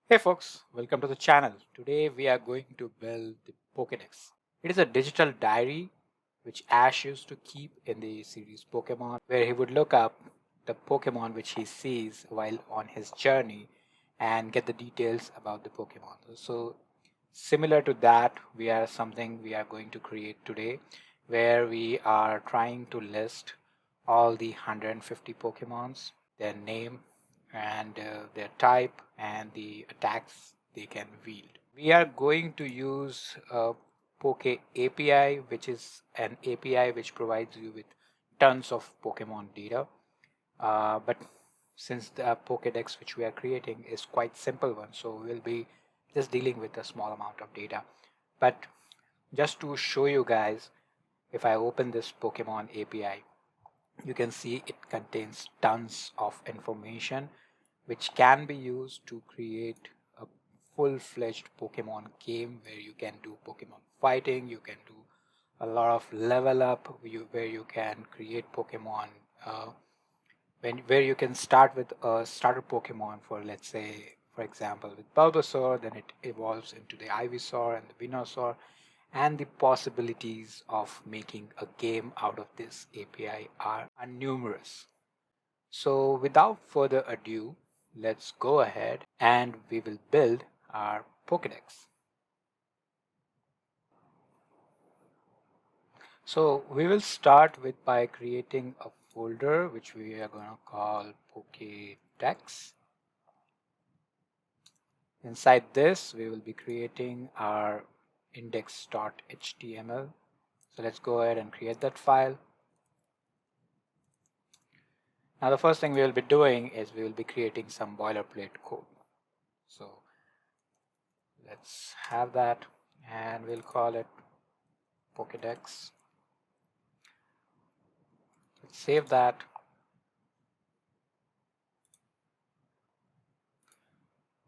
Hey folks, welcome to the channel. Today we are going to build the Pokedex. It is a digital diary which Ash used to keep in the series Pokemon, where he would look up the Pokemon which he sees while on his journey and get the details about the Pokemon. So similar to that, we are going to create today where we are trying to list all the 150 Pokemons, their name and their type and the attacks they can wield. We are going to use a Poke API, which is an API which provides you with tons of Pokemon data. But since the Pokedex which we are creating is quite simple one, so we'll be just dealing with a small amount of data. But just to show you guys, if I open this Pokemon API, you can see it contains tons of information which can be used to create a full-fledged Pokemon game where you can do Pokemon fighting, you can do a lot of level up, where you can create Pokemon where you can start with a starter Pokemon for, let's say, for example, with Bulbasaur, then it evolves into the Ivysaur and the Venusaur, and the possibilities of making a game out of this API are numerous. So without further ado, let's go ahead and we will build our Pokedex. So we will start with by creating a folder which we are going to call Pokedex. Inside this, we will be creating our index.html. So let's go ahead and create that file. Now the first thing we will be doing is we will be creating some boilerplate code. So let's have that and we'll call it Pokedex. Let's save that.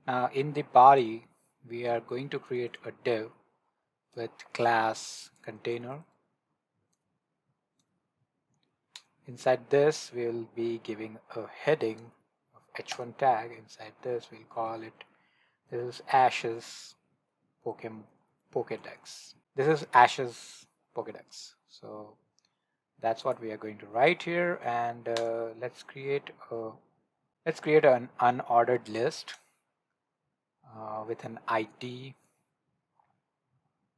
Now in the body, we are going to create a div with class container. Inside this, we'll be giving a heading of h1 tag. Inside this, we'll call it, this is Ash's Pokedex. This is Ash's Pokedex. So that's what we are going to write here, and let's create an unordered list with an ID.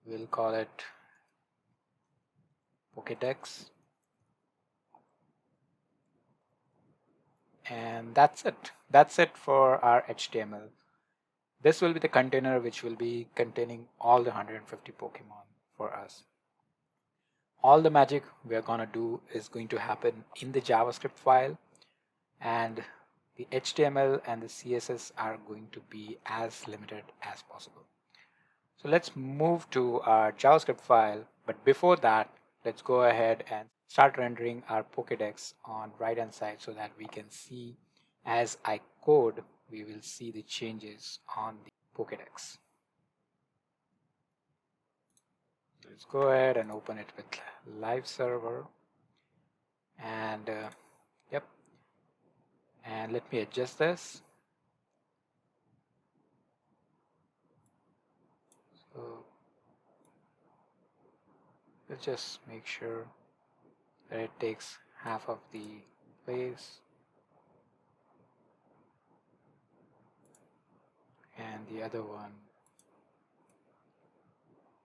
We'll call it Pokedex. And that's it for our HTML. This will be the container which will be containing all the 150 Pokemon for us. All the magic we are going to do is going to happen in the JavaScript file, and the HTML and the CSS are going to be as limited as possible. So let's move to our JavaScript file, but before that, let's go ahead and start rendering our Pokedex on right hand side so that we can see, as I code, we will see the changes on the Pokedex. Let's go ahead and open it with live server, and yep, and let me adjust this. So let's just make sure that it takes half of the place and the other one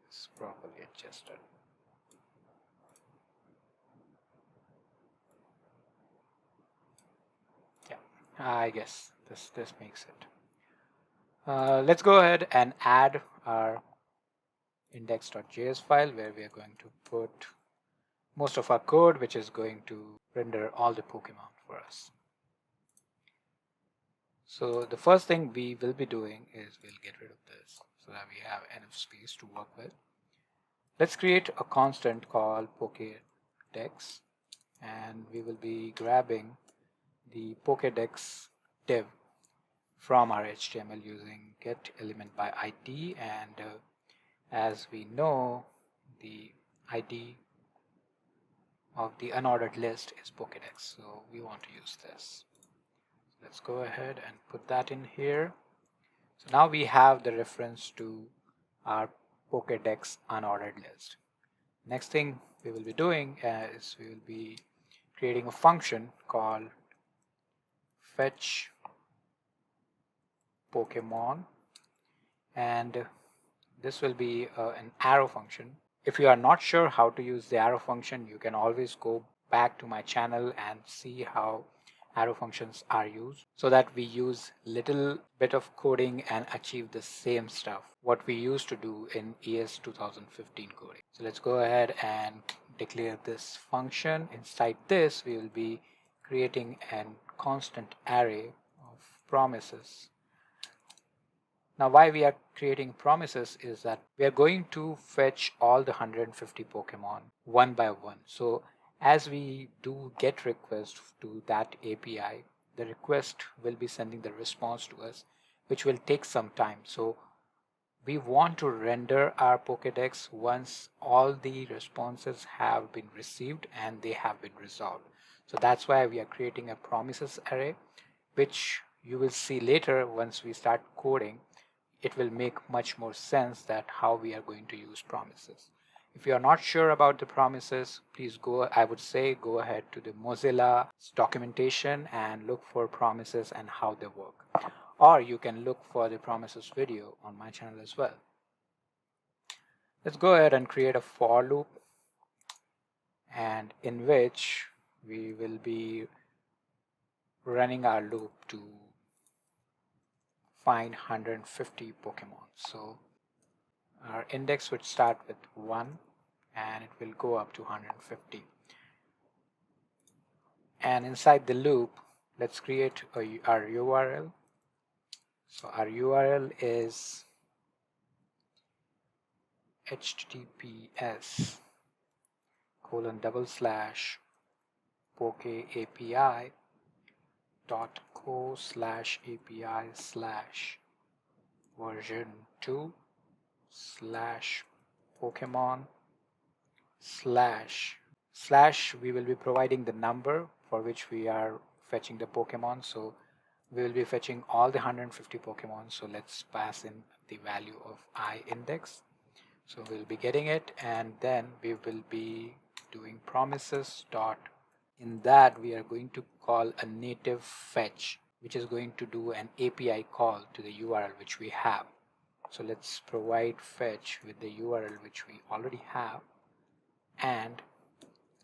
is properly adjusted. Yeah, I guess this makes it. Let's go ahead and add our index.js file where we are going to put most of our code, which is going to render all the Pokemon for us. So the first thing we will be doing is we'll get rid of this so that we have enough space to work with. Let's create a constant called Pokedex, and we will be grabbing the Pokedex div from our HTML using get element by ID, and as we know, the ID of the unordered list is Pokedex, so we want to use this. Let's go ahead and put that in here. So now we have the reference to our Pokedex unordered list. Next thing we will be doing is we will be creating a function called fetch Pokemon, and this will be an arrow function. If you are not sure how to use the arrow function, you can always go back to my channel and see how arrow functions are used, so that we use little bit of coding and achieve the same stuff what we used to do in ES 2015 coding. So let's go ahead and declare this function. Inside this we will be creating a constant array of promises. Now why we are creating promises is that we are going to fetch all the 150 Pokemon one by one. So as we do get requests to that API, the request will be sending the response to us, which will take some time. So we want to render our Pokedex once all the responses have been received and they have been resolved. So that's why we are creating a promises array, which you will see later once we start coding. It will make much more sense that how we are going to use promises. If you are not sure about the promises, please I would say go ahead to the Mozilla documentation and look for promises and how they work. Or you can look for the promises video on my channel as well. Let's go ahead and create a for loop, and in which we will be running our loop to find 150 Pokemon. So our index would start with 1 and it will go up to 150. And inside the loop, let's create our URL. So our URL is https://pokeapi.co/api/version2/Pokemon/ we will be providing the number for which we are fetching the Pokemon. So we will be fetching all the 150 Pokemon. So let's pass in the value of I index. So we'll be getting it, and then we will be doing promises dot. In that we are going to call a native fetch, which is going to do an API call to the URL which we have. So let's provide fetch with the URL which we already have, and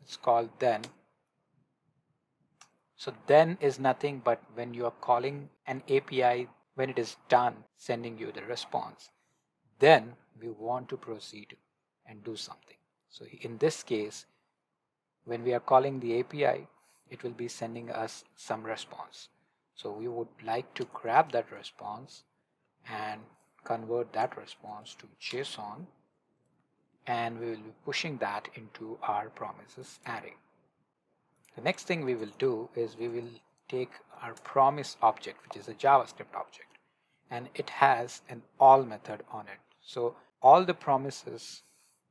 it's called then. So then is nothing but when you are calling an API, when it is done sending you the response, then we want to proceed and do something. So in this case, when we are calling the API, it will be sending us some response. So we would like to grab that response and convert that response to JSON, and we will be pushing that into our promises array. The next thing we will do is we will take our promise object, which is a JavaScript object, and it has an all method on it. So all the promises,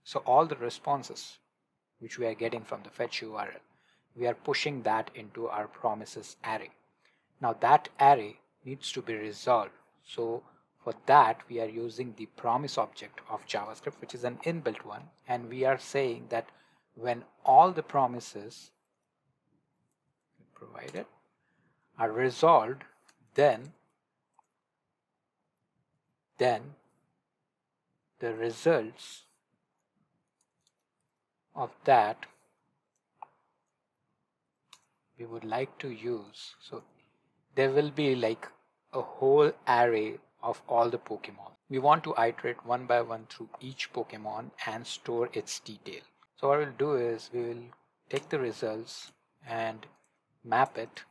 so all the responses which we are getting from the fetch URL, we are pushing that into our promises array. Now that array needs to be resolved. So for that we are using the promise object of JavaScript, which is an inbuilt one, and we are saying that when all the promises provided are resolved, then the results of that we would like to use. So there will be like a whole array of all the Pokemon. We want to iterate one by one through each Pokemon and store its detail. So what we'll do is we will take the results and map it.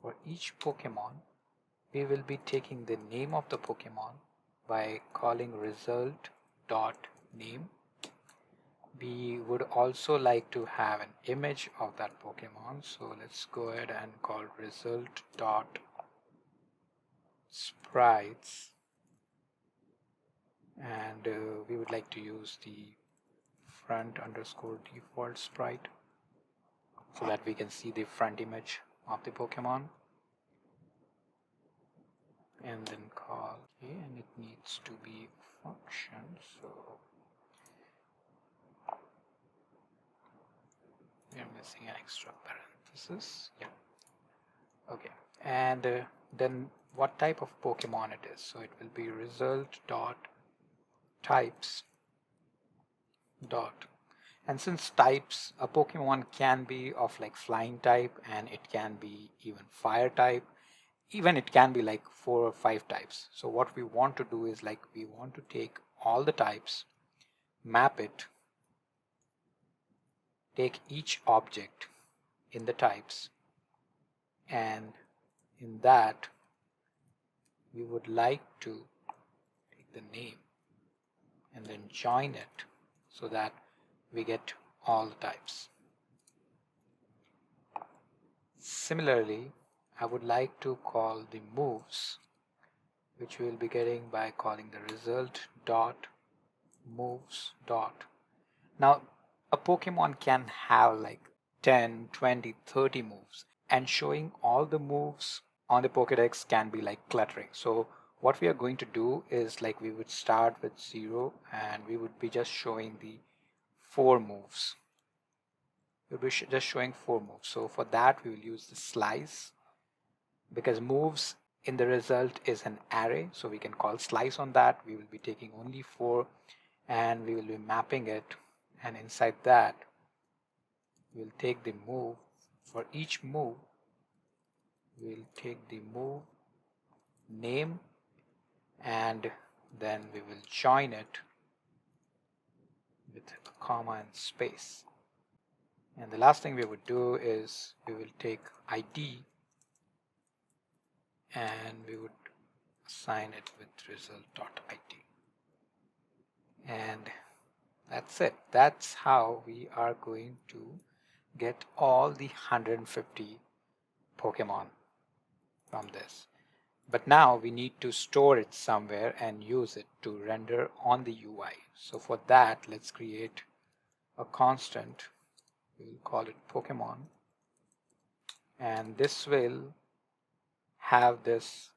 For each Pokemon, we will be taking the name of the Pokemon by calling result.name. We would also like to have an image of that Pokemon. So let's go ahead and call result.sprites. And we would like to use the front_default sprite so that we can see the front image of the Pokemon. and then call, okay, and it needs to be a function, so we're missing an extra parenthesis. Yeah, okay. And then what type of Pokemon it is? So it will be result dot types dot, and since types, a Pokemon can be of like flying type, and it can be even fire type, even it can be like 4 or 5 types. So what we want to do is like we want to take all the types, map it, take each object in the types, and in that we would like to take the name and then join it so that we get all the types. Similarly, I would like to call the moves, which we will be getting by calling the result dot moves dot. Now, a Pokemon can have like 10, 20, 30 moves, and showing all the moves on the Pokedex can be like cluttering. So what we are going to do is like we would start with 0 and we would be just showing the 4 moves. We'll be just showing 4 moves. So for that we will use the slice, because moves in the result is an array, so we can call slice on that. We will be taking only 4 and we will be mapping it, and inside that we'll take the move. For each move we'll take the move name and then we will join it with a comma and space. And the last thing we would do is we will take ID and we would assign it with result.id. And that's it. That's how we are going to get all the 150 Pokemon from this. But now we need to store it somewhere and use it to render on the UI. So for that, let's create a constant. We'll call it Pokemon. And this will have this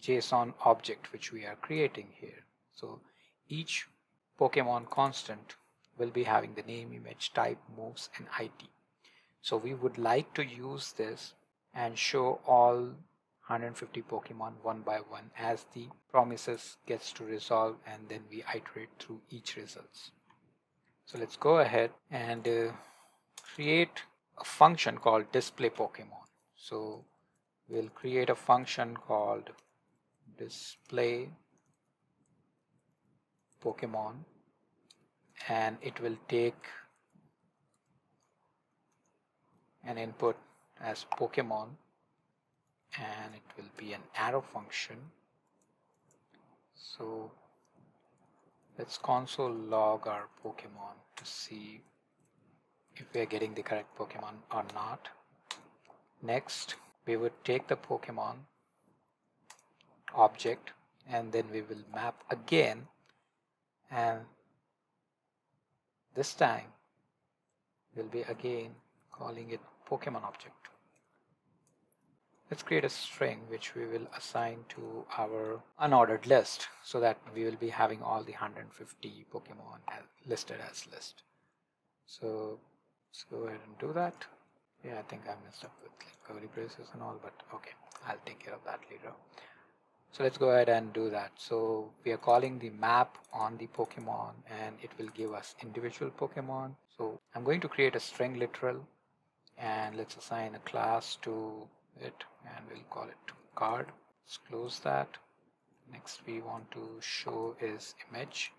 JSON object which we are creating here. So each Pokemon constant will be having the name, image, type, moves, and ID. So we would like to use this and show all 150 Pokemon one by one as the promises gets to resolve, and then we iterate through each results. So let's go ahead and create a function called display Pokemon. So we'll create a function called display Pokemon, and it will take an input as Pokemon, and it will be an arrow function. So let's console log our Pokemon to see if we are getting the correct Pokemon or not. Next, we would take the Pokemon object and then we will map again, and this time we'll be again calling it Pokemon object. Let's create a string which we will assign to our unordered list so that we will be having all the 150 Pokemon listed as list. So let's go ahead and do that. Yeah, I think I messed up with like curly braces and all, but okay, I'll take care of that later. So let's go ahead and do that. So we are calling the map on the Pokemon and it will give us individual Pokemon. So I'm going to create a string literal and let's assign a class to it and we'll call it card. Let's close that. Next we want to show is image.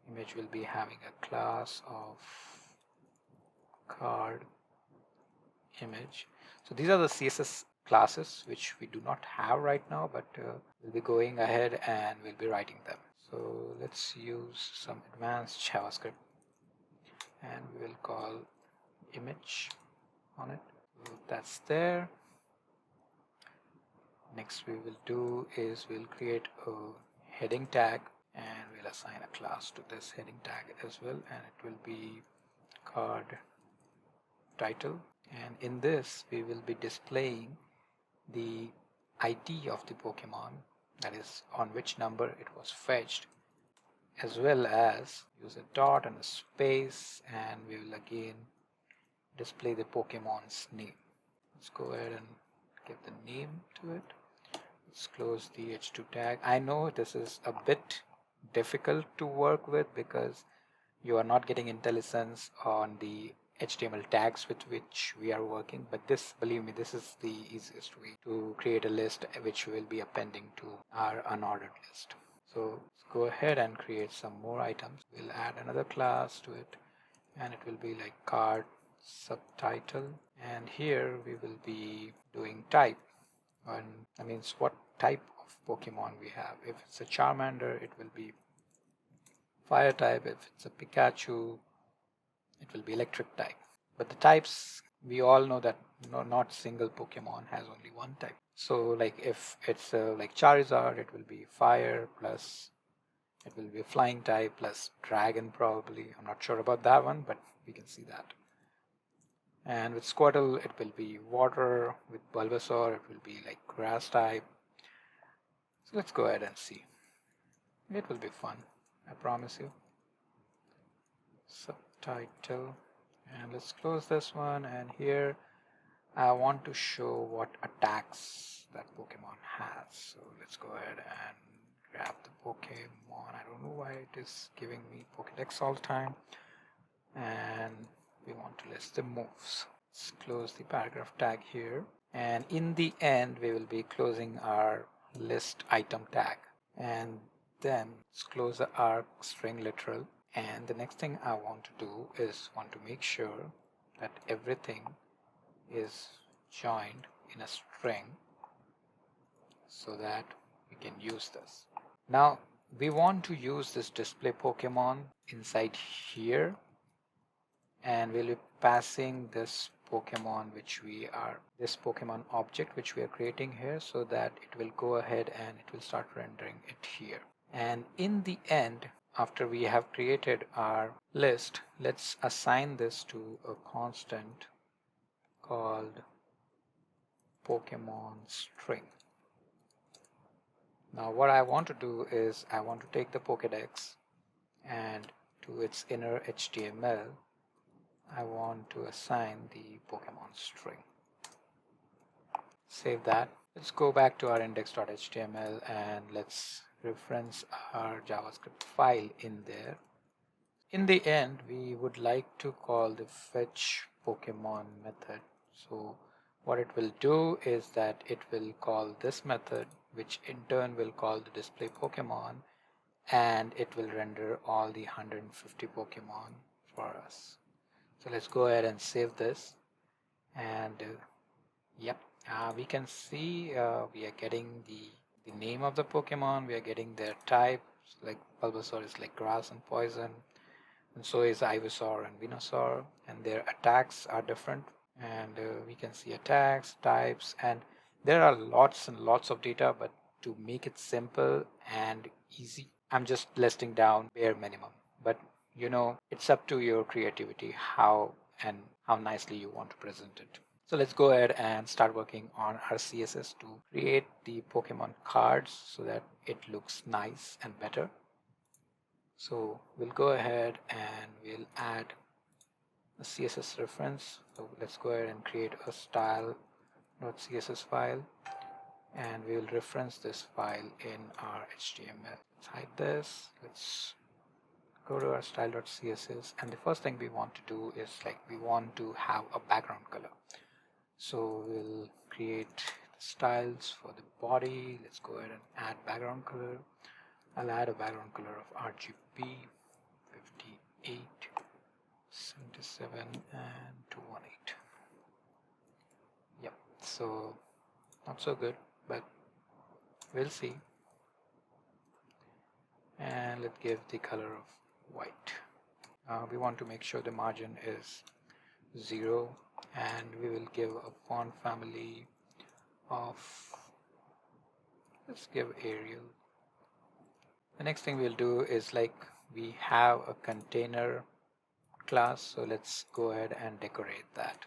Image will be having a class of card image. So these are the CSS classes which we do not have right now, but we'll be going ahead and we'll be writing them. So let's use some advanced JavaScript and we will call image on it. So that's there. Next we will do is we'll create a heading tag and we'll assign a class to this heading tag as well, and it will be card title, and in this we will be displaying the ID of the Pokemon, that is on which number it was fetched, as well as use a dot and a space, and we will again display the Pokemon's name. Let's go ahead and give the name to it. Let's close the h2 tag. I know this is a bit difficult to work with because you are not getting IntelliSense on the HTML tags with which we are working, but this, believe me, this is the easiest way to create a list which will be appending to our unordered list. So let's go ahead and create some more items. We'll add another class to it, and it will be like card subtitle, and here we will be doing type, and that means what type of Pokemon we have. If it's a Charmander, it will be fire type. If it's a Pikachu, it will be electric type. But the types, we all know that not single Pokemon has only one type. So like if it's like Charizard, it will be fire plus, it will be a flying type plus dragon probably. I'm not sure about that one, but we can see that. And with Squirtle, it will be water. With Bulbasaur, it will be like grass type. So let's go ahead and see. It will be fun, I promise you. Subtitle, and let's close this one, and here I want to show what attacks that Pokemon has. So let's go ahead and grab the Pokemon. I don't know why it is giving me Pokedex all the time, and we want to list the moves. Let's close the paragraph tag here, and in the end we will be closing our list item tag, and then let's close the arc string literal. And the next thing I want to do is want to make sure that everything is joined in a string so that we can use this. Now we want to use this display Pokemon inside here, and we'll be passing this Pokemon this Pokemon object which we are creating here, so that it will go ahead and it will start rendering it here. And in the end, after we have created our list, let's assign this to a constant called Pokemon string. Now what I want to do is I want to take the Pokedex, and to its inner HTML I want to assign the Pokemon string. Save that. Let's go back to our index.html and let's reference our JavaScript file in there. In the end, we would like to call the fetch Pokemon method. So what it will do is that it will call this method, which in turn will call the display Pokemon, and it will render all the 150 Pokemon for us. So let's go ahead and save this, and we can see we are getting the name of the Pokemon, we are getting their type, like Bulbasaur is like grass and poison, and so is Ivysaur and Venusaur, and their attacks are different, and we can see attacks, types, and there are lots and lots of data, but to make it simple and easy, I'm just listing down bare minimum. But you know, it's up to your creativity how nicely you want to present it. So let's go ahead and start working on our CSS to create the Pokemon cards so that it looks nice and better. So we'll go ahead and we'll add a CSS reference. So let's go ahead and create a style.css file, and we'll reference this file in our HTML. Let's hide this. Let's go to our style.css, and the first thing we want to do is we want to have a background color. So we'll create the styles for the body. Let's go ahead and add background color. I'll add a background color of RGB 58, 77, and 218. Yep, so not so good, but we'll see. And let's give the color of white. We want to make sure the margin is 0, and we will give a font family of, let's give Arial. The next thing we'll do is we have a container class, so let's go ahead and decorate that.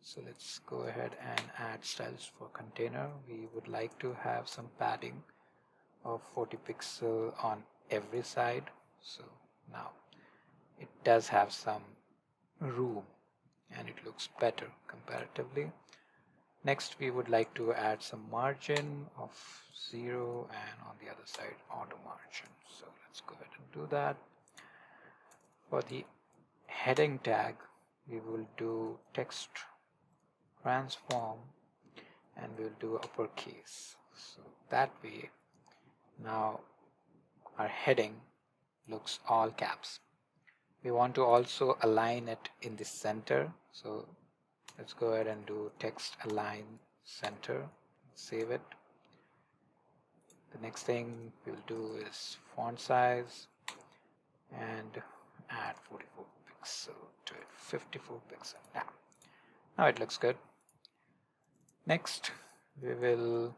So let's go ahead and add styles for container. We would like to have some padding of 40 pixel on every side. So now it does have some room and it looks better comparatively. Next, we would like to add some margin of 0 and on the other side auto margin. So let's go ahead and do that. For the heading tag, we will do text transform and we'll do uppercase. So that way now our heading looks all caps. We want to also align it in the center. So let's go ahead and do text align center, save it. The next thing we'll do is font size and add 44 pixel to it, 54 pixel. Now it looks good. Next, we will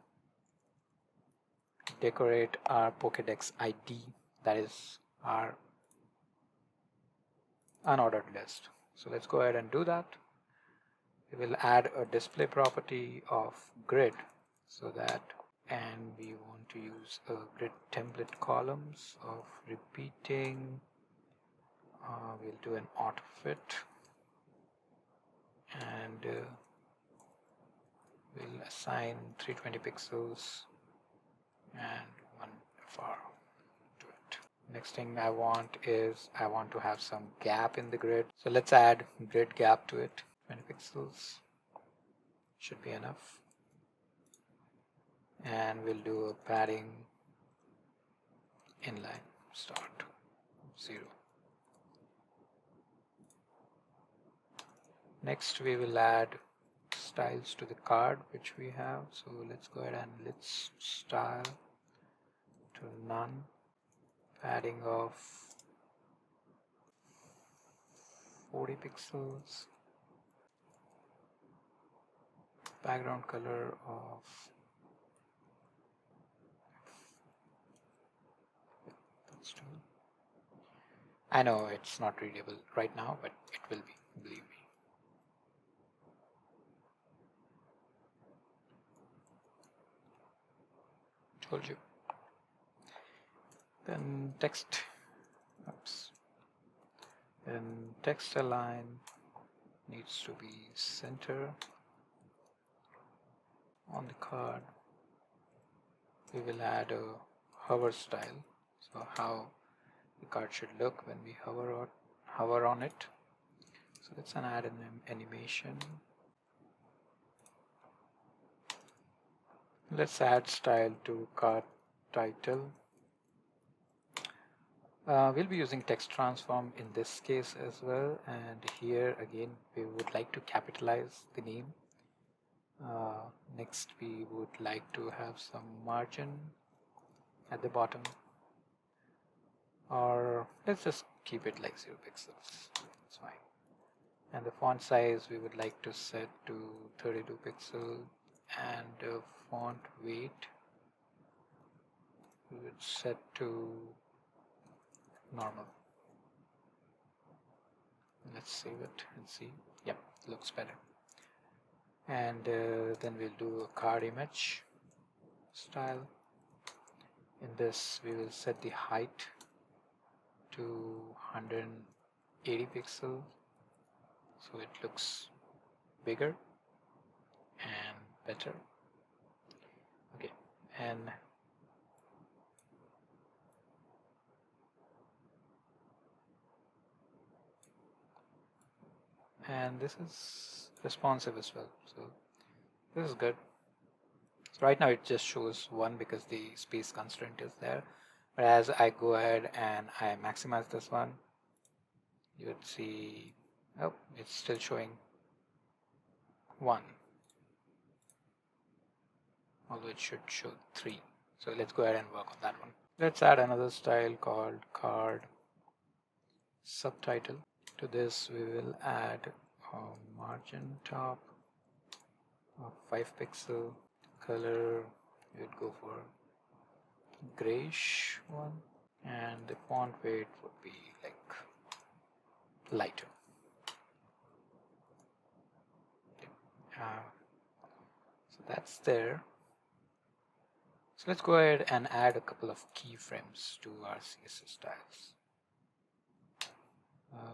decorate our Pokedex ID, that is our unordered list. So let's go ahead and do that. We will add a display property of grid so that, and we want to use a grid template columns of repeating. We'll do an auto fit and we'll assign 320 pixels and 1 FR to it. Next thing I want is I want to have some gap in the grid. So let's add grid gap to it. 20 pixels should be enough. And we'll do a padding inline start 0. Next we will add styles to the card which we have. So let's go ahead and let's style to none. Padding of 40 pixels. Background color of I know it's not readable right now, but it will be, believe me. Told you. Then text align needs to be center on the card. We will add a hover style, so how the card should look when we hover on it. So let's add an animation. Let's add style to card title. We'll be using text transform in this case as well, and here again we would like to capitalize the name. Next we would like to have some margin at the bottom, or let's just keep it like 0 pixels, it's fine. And the font size we would like to set to 32 pixel, and font weight we would set to normal. Let's save it and see. Yep, looks better. And then we'll do a card image style. In this we will set the height to 180 pixels, so it looks bigger and better. Okay, and this is responsive as well, so this is good. So right now it just shows 1 because the space constraint is there, but as I go ahead and I maximize this one, you would see, oh, it's still showing 1, although it should show 3. So let's go ahead and work on that one. Let's add another style called card subtitle. To this we will add a margin top of 5 pixel. Color we would go for grayish one, and the font weight would be like lighter. Okay. So that's there. So let's go ahead and add a couple of keyframes to our CSS styles.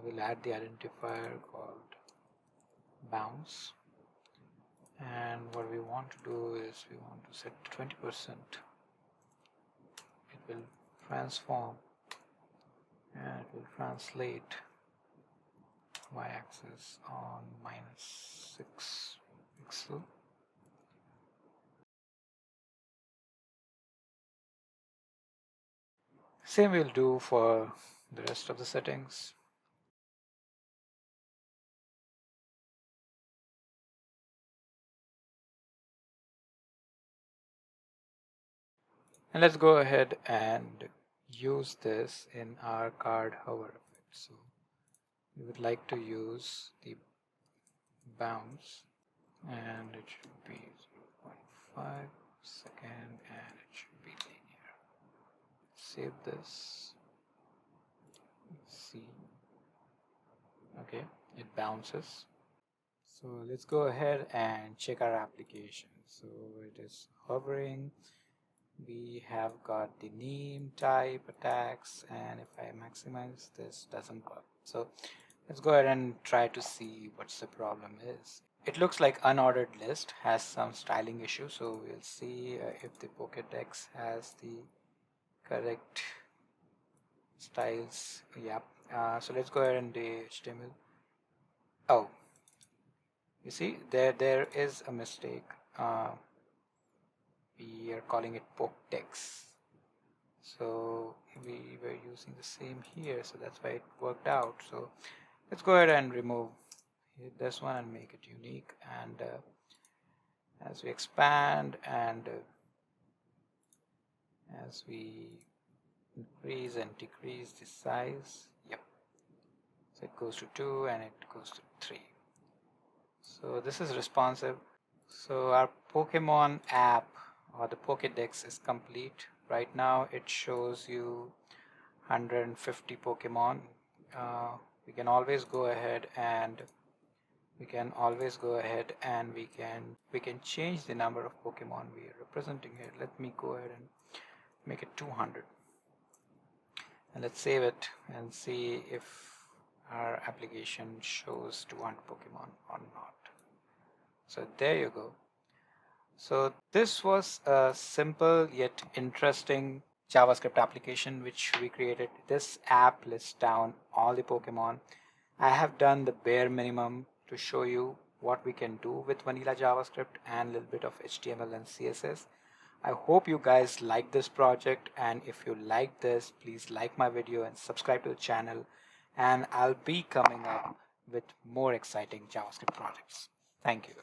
We'll add the identifier called bounce, and what we want to do is we want to set 20%. It will transform and it will translate y-axis on -6 pixel. Same we'll do for the rest of the settings. And let's go ahead and use this in our card hover effect. So we would like to use the bounce, and it should be 0.5 second, and it should be linear. Save this. See, okay, it bounces. So let's go ahead and check our application. So it is hovering. We have got the name, type, attacks, and if I maximize, this doesn't work. So let's go ahead and try to see what's the problem is. It looks like unordered list has some styling issue, so we'll see if the Pokedex has the correct styles. Yep. So let's go ahead and do HTML. Oh, you see there is a mistake. We are calling it Pokedex. So we were using the same here, so that's why it worked out. So let's go ahead and remove this one and make it unique. And as we expand and as we increase and decrease the size, yep, so it goes to 2 and it goes to 3. So this is responsive. So our Pokemon app or the Pokedex is complete. Right now it shows you 150 Pokemon. We can always go ahead and we can change the number of Pokemon we are representing here. Let me go ahead and make it 200, and let's save it and see if our application shows 200 Pokemon or not. So there you go. So this was a simple yet interesting JavaScript application which we created. This app lists down all the Pokemon. I have done the bare minimum to show you what we can do with vanilla JavaScript and a little bit of HTML and CSS. I hope you guys like this project, and if you like this, please like my video and subscribe to the channel, and I'll be coming up with more exciting JavaScript projects. Thank you.